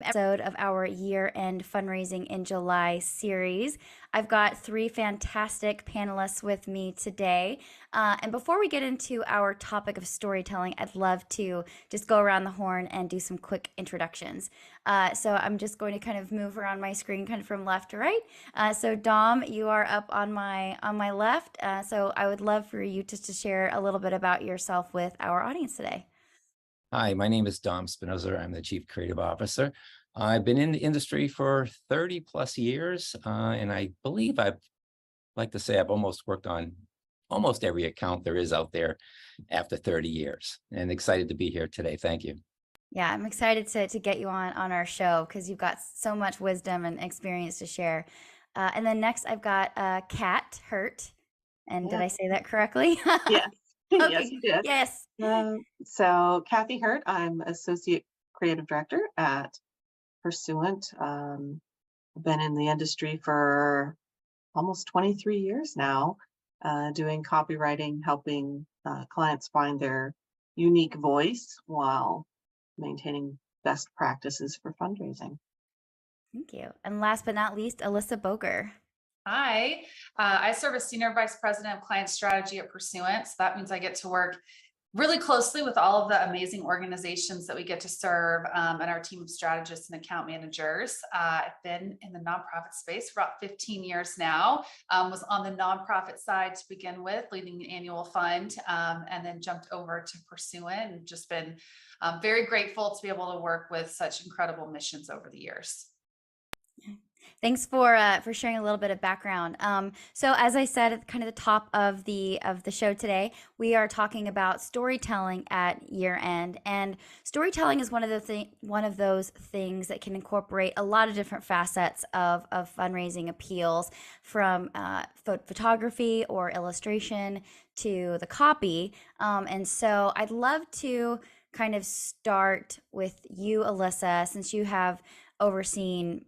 Episode of our year-end fundraising in July series. I've got three fantastic panelists with me today. And before we get into our topic of storytelling, I'd love to just go around the horn and do some quick introductions. So I'm just going to kind of move around my screen kind of from left to right. So Dom, you are up on my left. So I would love for you just to share a little bit about yourself with our audience today. Hi, my name is Dom Spinoza. I'm the Chief Creative Officer. I've been in the industry for 30 plus years, and I believe I've almost worked on almost every account there is out there after 30 years, and excited to be here today. Thank you. Yeah, I'm excited to get you on our show because you've got so much wisdom and experience to share. And then next, I've got Kat Hurt. And did Yeah. I say that correctly? Yes. Yes, Okay. you did. Yes. So Kathy Hurt, I'm Associate Creative Director at Pursuant. I've been in the industry for almost 23 years now, doing copywriting, helping clients find their unique voice while maintaining best practices for fundraising. Thank you. And last but not least, Alyssa Boger. Hi, I serve as Senior Vice President of Client Strategy at Pursuant. So that means I get to work really closely with all of the amazing organizations that we get to serve and our team of strategists and account managers. I've been in the nonprofit space for about 15 years now, was on the nonprofit side to begin with, leading an annual fund, and then jumped over to Pursuant and just been very grateful to be able to work with such incredible missions over the years. Thanks for sharing a little bit of background. So as I said at kind of the top of the show today, we are talking about storytelling at year end, and storytelling is one of those things that can incorporate a lot of different facets of fundraising appeals, from photography or illustration to the copy. And so I'd love to kind of start with you, Alyssa, since you have overseen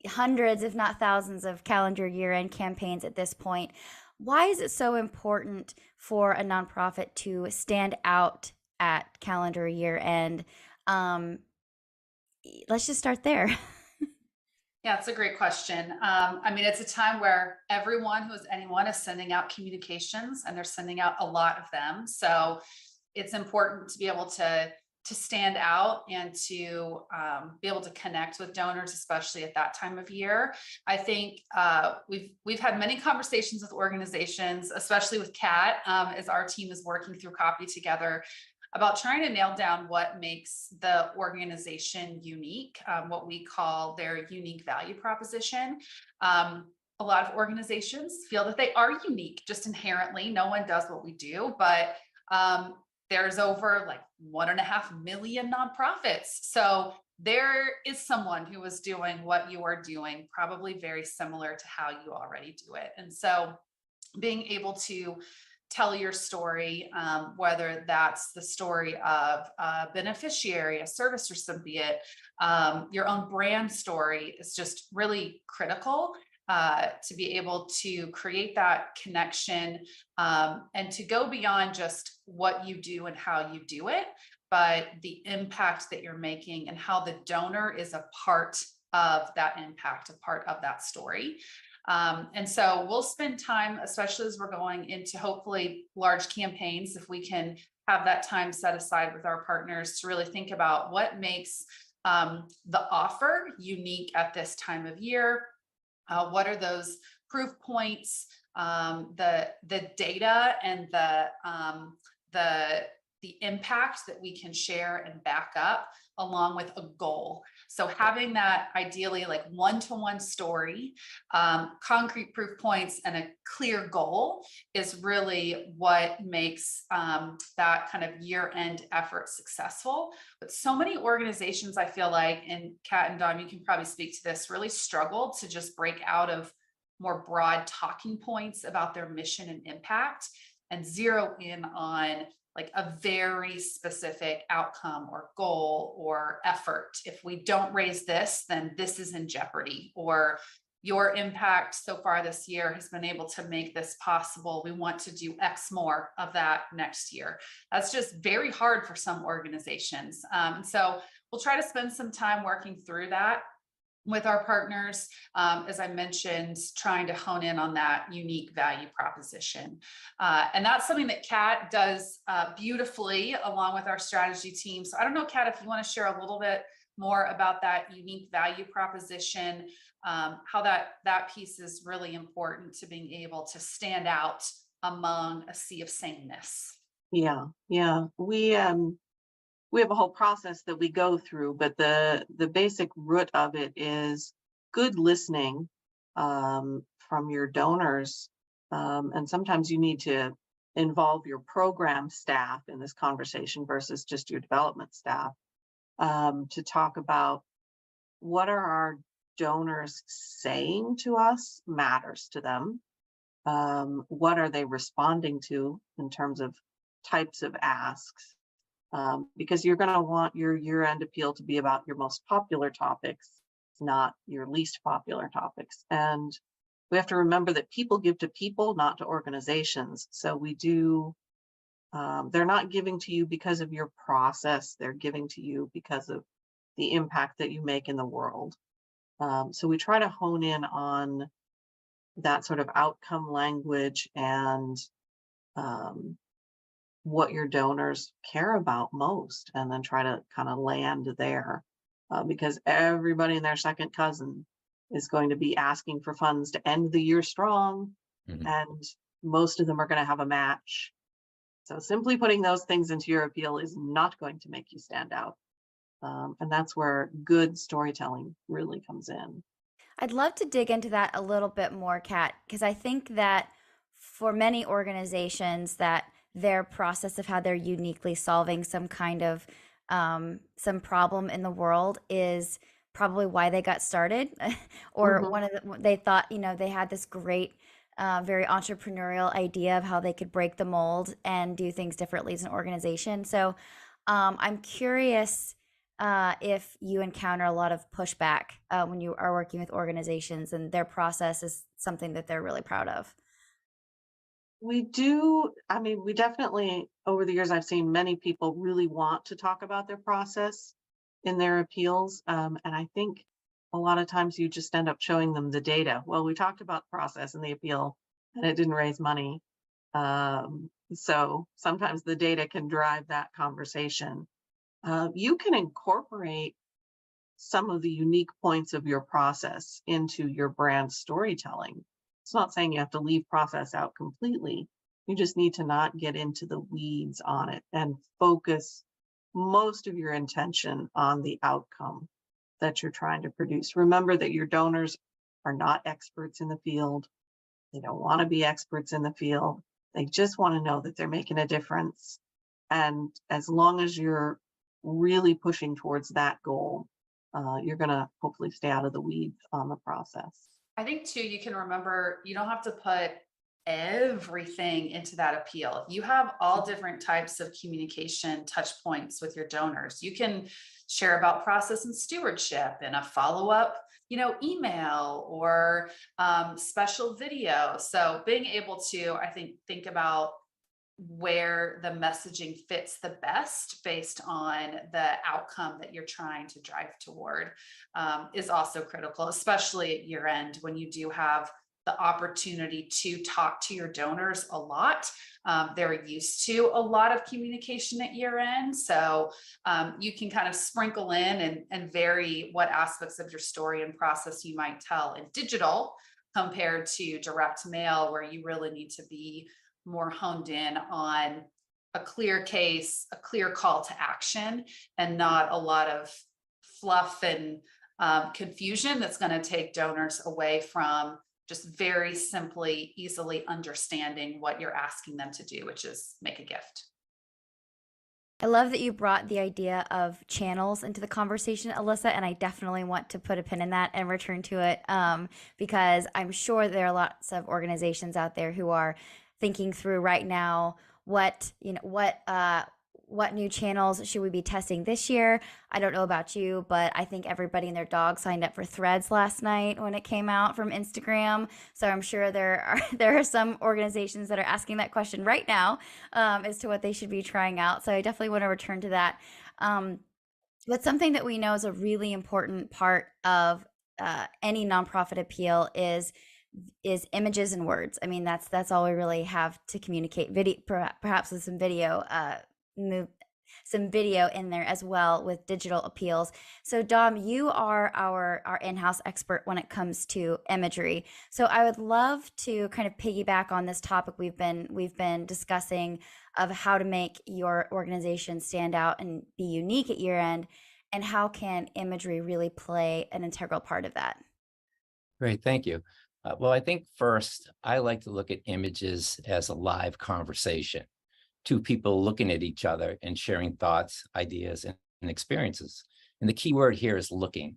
hundreds, if not thousands, of calendar year-end campaigns at this point. Why is it so important for a nonprofit to stand out at calendar year-end? Let's just start there. Yeah, it's a great question. I mean, it's a time where everyone who is anyone is sending out communications, and they're sending out a lot of them. So it's important to be able to stand out and to be able to connect with donors, especially at that time of year. I think we've had many conversations with organizations, especially with Kat, as our team is working through copy together, about trying to nail down what makes the organization unique, what we call their unique value proposition. A lot of organizations feel that they are unique just inherently. No one does what we do, but there's over like 1.5 million nonprofits. So there is someone who is doing what you are doing, probably very similar to how you already do it. And so being able to tell your story, whether that's the story of a beneficiary, a service recipient, your own brand story, is just really critical to be able to create that connection, and to go beyond just what you do and how you do it, but the impact that you're making and how the donor is a part of that impact, a part of that story. And so we'll spend time, especially as we're going into hopefully large campaigns, if we can have that time set aside with our partners to really think about what makes the offer unique at this time of year. What are those proof points, the data, and the impact that we can share and back up, along with a goal. So having that ideally like one-to-one story, concrete proof points, and a clear goal is really what makes that kind of year-end effort successful. But so many organizations, I feel like, and Kat and Dom, you can probably speak to this, really struggle to just break out of more broad talking points about their mission and impact and zero in on like a very specific outcome or goal or effort. If we don't raise this, then this is in jeopardy, or your impact so far this year has been able to make this possible. We want to do X more of that next year. That's just very hard for some organizations. So we'll try to spend some time working through that with our partners, as I mentioned, trying to hone in on that unique value proposition. And that's something that Kat does beautifully along with our strategy team. So I don't know, Kat, if you want to share a little bit more about that unique value proposition, how that piece is really important to being able to stand out among a sea of sameness. Yeah, yeah. We have a whole process that we go through, but the basic root of it is good listening from your donors. And sometimes you need to involve your program staff in this conversation versus just your development staff, to talk about what are our donors saying to us matters to them. What are they responding to in terms of types of asks? Because you're going to want your year-end appeal to be about your most popular topics, not your least popular topics. And we have to remember that people give to people, not to organizations. So we do, they're not giving to you because of your process, they're giving to you because of the impact that you make in the world. So we try to hone in on that sort of outcome language and what your donors care about most, and then try to kind of land there, because everybody and their second cousin is going to be asking for funds to end the year strong, and most of them are going to have a match. So simply putting those things into your appeal is not going to make you stand out. And that's where good storytelling really comes in. I'd love to dig into that a little bit more, Kat, because I think that for many organizations that their process of how they're uniquely solving some kind of some problem in the world is probably why they got started or Mhm. one of they thought, they had this great very entrepreneurial idea of how they could break the mold and do things differently as an organization. So I'm curious if you encounter a lot of pushback when you are working with organizations and their process is something that they're really proud of. We do. I mean, we definitely, over the years, I've seen many people really want to talk about their process in their appeals. And I think a lot of times you just end up showing them the data. Well, we talked about the process in the appeal and it didn't raise money. So sometimes the data can drive that conversation. You can incorporate some of the unique points of your process into your brand storytelling. It's not saying you have to leave process out completely. You just need to not get into the weeds on it and focus most of your intention on the outcome that you're trying to produce. Remember that your donors are not experts in the field. They don't want to be experts in the field. They just want to know that they're making a difference. And as long as you're really pushing towards that goal, you're going to hopefully stay out of the weeds on the process. I think too, you can remember you don't have to put everything into that appeal. You have all different types of communication touch points with your donors. You can share about process and stewardship in a follow-up, email or special video. So being able to, I think about where the messaging fits the best based on the outcome that you're trying to drive toward is also critical, especially at year end when you do have the opportunity to talk to your donors a lot. They're used to a lot of communication at year end. So you can kind of sprinkle in and vary what aspects of your story and process you might tell in digital compared to direct mail, where you really need to be more honed in on a clear case, a clear call to action, and not a lot of fluff and confusion that's going to take donors away from just very simply, easily understanding what you're asking them to do, which is make a gift. I love that you brought the idea of channels into the conversation, Alyssa, and I definitely want to put a pin in that and return to it because I'm sure there are lots of organizations out there who are thinking through right now what new channels should we be testing this year. I don't know about you, but I think everybody and their dog signed up for Threads last night when it came out from Instagram. So I'm sure there are some organizations that are asking that question right now as to what they should be trying out. So I definitely want to return to that. But something that we know is a really important part of any nonprofit appeal is images and words. I mean, that's all we really have to communicate. Video, perhaps with some video, move some video in there as well with digital appeals. So Dom, you are our in-house expert when it comes to imagery. So I would love to kind of piggyback on this topic we've been discussing of how to make your organization stand out and be unique at year end, and how can imagery really play an integral part of that. Great, thank you. Well, I think first, I like to look at images as a live conversation. Two people looking at each other and sharing thoughts, ideas, and experiences. And the key word here is looking.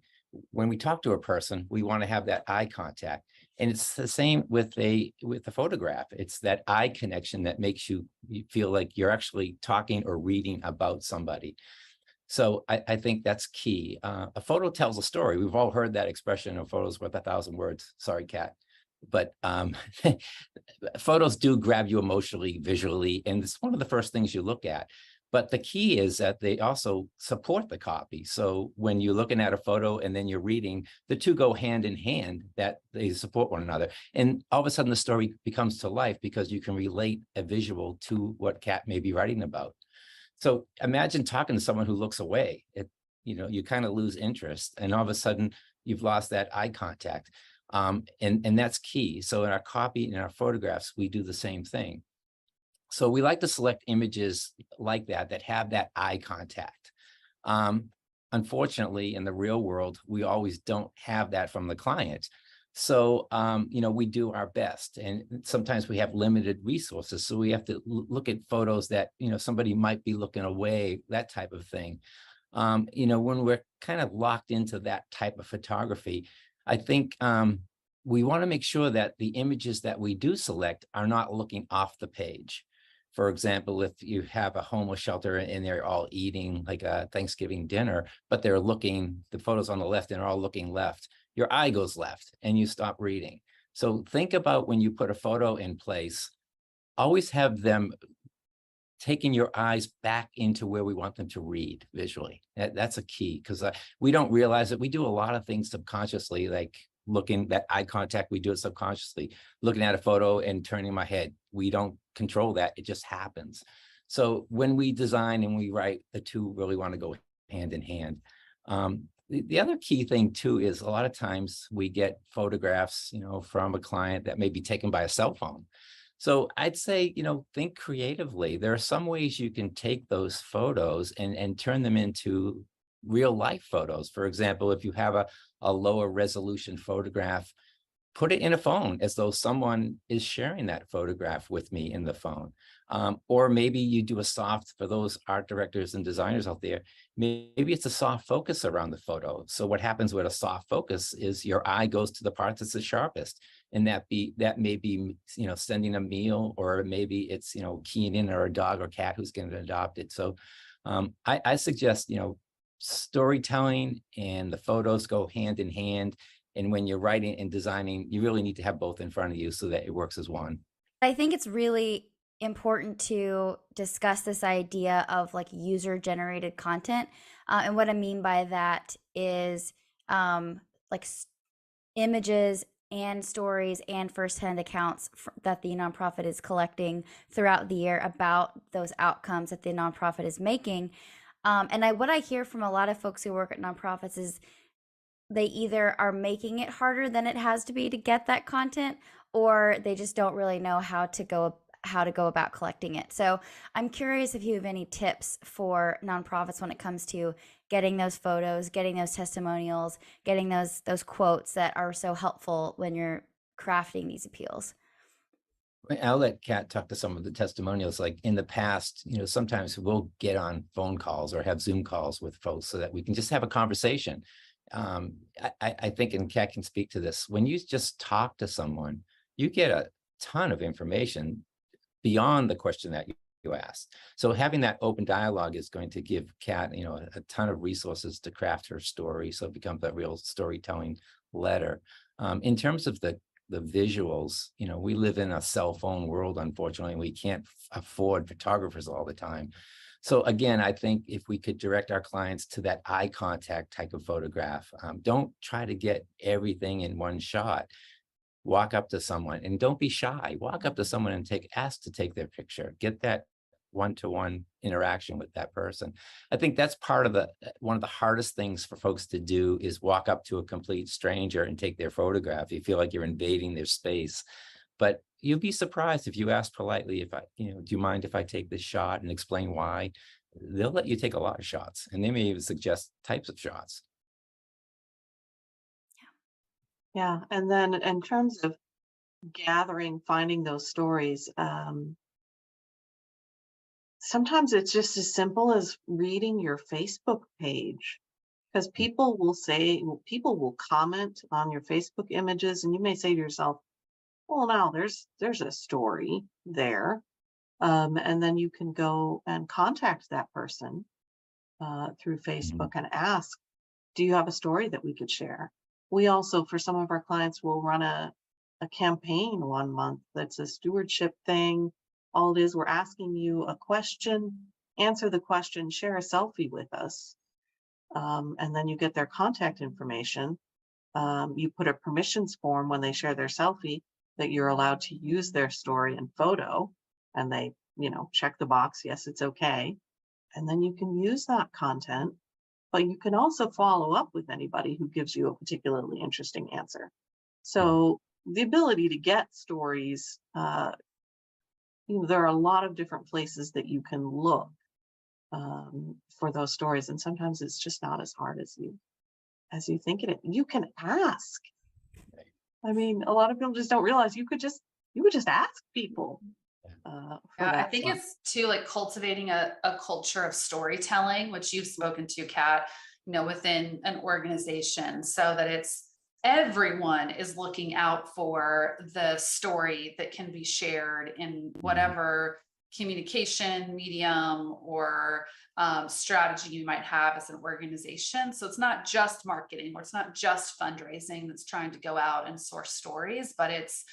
When we talk to a person, we want to have that eye contact. And it's the same with a photograph. It's that eye connection that makes you feel like you're actually talking or reading about somebody. So I think that's key. A photo tells a story. We've all heard that expression, "A photo's worth 1,000 words." Sorry, Kat. But photos do grab you emotionally, visually, and it's one of the first things you look at. But the key is that they also support the copy. So when you're looking at a photo and then you're reading, the two go hand in hand, that they support one another. And all of a sudden the story becomes to life because you can relate a visual to what Kat may be writing about. So imagine talking to someone who looks away. You kind of lose interest, and all of a sudden you've lost that eye contact. And that's key. So in our copy and in our photographs, we do the same thing. So we like to select images like that have that eye contact. Unfortunately, in the real world, we always don't have that from the client. So, we do our best, and sometimes we have limited resources. So we have to look at photos that, somebody might be looking away, that type of thing. When we're kind of locked into that type of photography, I think we want to make sure that the images that we do select are not looking off the page. For example, if you have a homeless shelter and they're all eating like a Thanksgiving dinner, but the photos on the left and are all looking left, your eye goes left and you stop reading. So think about when you put a photo in place, always have them taking your eyes back into where we want them to read visually. That's a key, because we don't realize it. We do a lot of things subconsciously, like looking, that eye contact, we do it subconsciously. Looking at a photo and turning my head, we don't control that. It just happens. So when we design and we write, the two really want to go hand in hand. The other key thing too is a lot of times we get photographs, from a client that may be taken by a cell phone. So I'd say, think creatively. There are some ways you can take those photos and turn them into real life photos. For example, if you have a lower resolution photograph, put it in a phone as though someone is sharing that photograph with me in the phone. Or maybe you do a soft, for those art directors and designers out there, maybe it's a soft focus around the photo. So what happens with a soft focus is your eye goes to the part that's the sharpest. And that may be, sending a meal, or maybe it's, keying in, or a dog or cat who's going to adopt it. So I suggest, storytelling and the photos go hand in hand. And when you're writing and designing, you really need to have both in front of you so that it works as one. I think it's really important to discuss this idea of like user generated content. And what I mean by that is like images and stories and firsthand accounts that the nonprofit is collecting throughout the year about those outcomes that the nonprofit is making. And what I hear from a lot of folks who work at nonprofits is they either are making it harder than it has to be to get that content, or they just don't really know how to go about collecting it. So I'm curious if you have any tips for nonprofits when it comes to getting those photos, getting those testimonials, getting those quotes that are so helpful when you're crafting these appeals. I'll let Kat talk to some of the testimonials. Like in the past, sometimes we'll get on phone calls or have Zoom calls with folks so that we can just have a conversation. I think, and Kat can speak to this, when you just talk to someone, you get a ton of information beyond the question that you asked. So having that open dialogue is going to give Kat, a ton of resources to craft her story, so it becomes a real storytelling letter. In terms of the visuals, we live in a cell phone world, unfortunately, and we can't afford photographers all the time. So again, I think if we could direct our clients to that eye contact type of photograph, don't try to get everything in one shot. Walk up to someone and don't be shy. Walk up to someone and ask to take their picture. Get that one-to-one interaction with that person. I think that's part of one of the hardest things for folks to do is walk up to a complete stranger and take their photograph. You feel like you're invading their space. But you'd be surprised if you ask politely, if do you mind if I take this shot, and explain why? They'll let you take a lot of shots, and they may even suggest types of shots. Yeah, and then in terms of finding those stories, sometimes it's just as simple as reading your Facebook page, because people will comment on your Facebook images, and you may say to yourself, well, now there's a story there. And then you can go and contact that person through Facebook and ask, do you have a story that we could share? We also, for some of our clients, will run a campaign 1 month that's a stewardship thing. All it is, we're asking you a question, answer the question, share a selfie with us. And then you get their contact information. You put a permissions form when they share their selfie that you're allowed to use their story and photo, and they, check the box, yes, it's okay. And then you can use that content, but you can also follow up with anybody who gives you a particularly interesting answer. So the ability to get stories, there are a lot of different places that you can look for those stories. And sometimes it's just not as hard as you think it. You can ask. I mean, a lot of people just don't realize you could just ask people. I think it's too, like, cultivating a culture of storytelling, which you've spoken to, Kat, within an organization, so that everyone is looking out for the story that can be shared in whatever communication medium or strategy you might have as an organization. So it's not just marketing, or it's not just fundraising that's trying to go out and source stories, but it's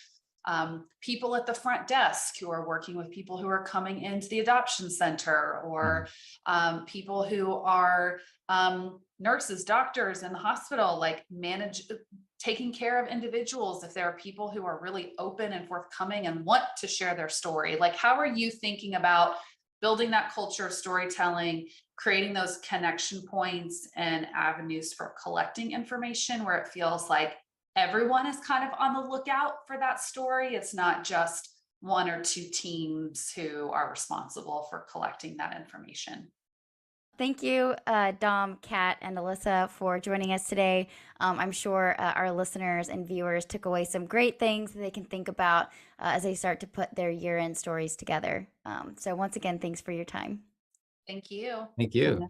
people at the front desk who are working with people who are coming into the adoption center, or people who are nurses, doctors in the hospital, like taking care of individuals. If there are people who are really open and forthcoming and want to share their story, like, how are you thinking about building that culture of storytelling, creating those connection points and avenues for collecting information where it feels like everyone is kind of on the lookout for that story? It's not just one or two teams who are responsible for collecting that information. Thank you, Dom, Kat, and Alyssa, for joining us today. I'm sure our listeners and viewers took away some great things that they can think about as they start to put their year-end stories together. So once again, thanks for your time. Thank you. Thank you.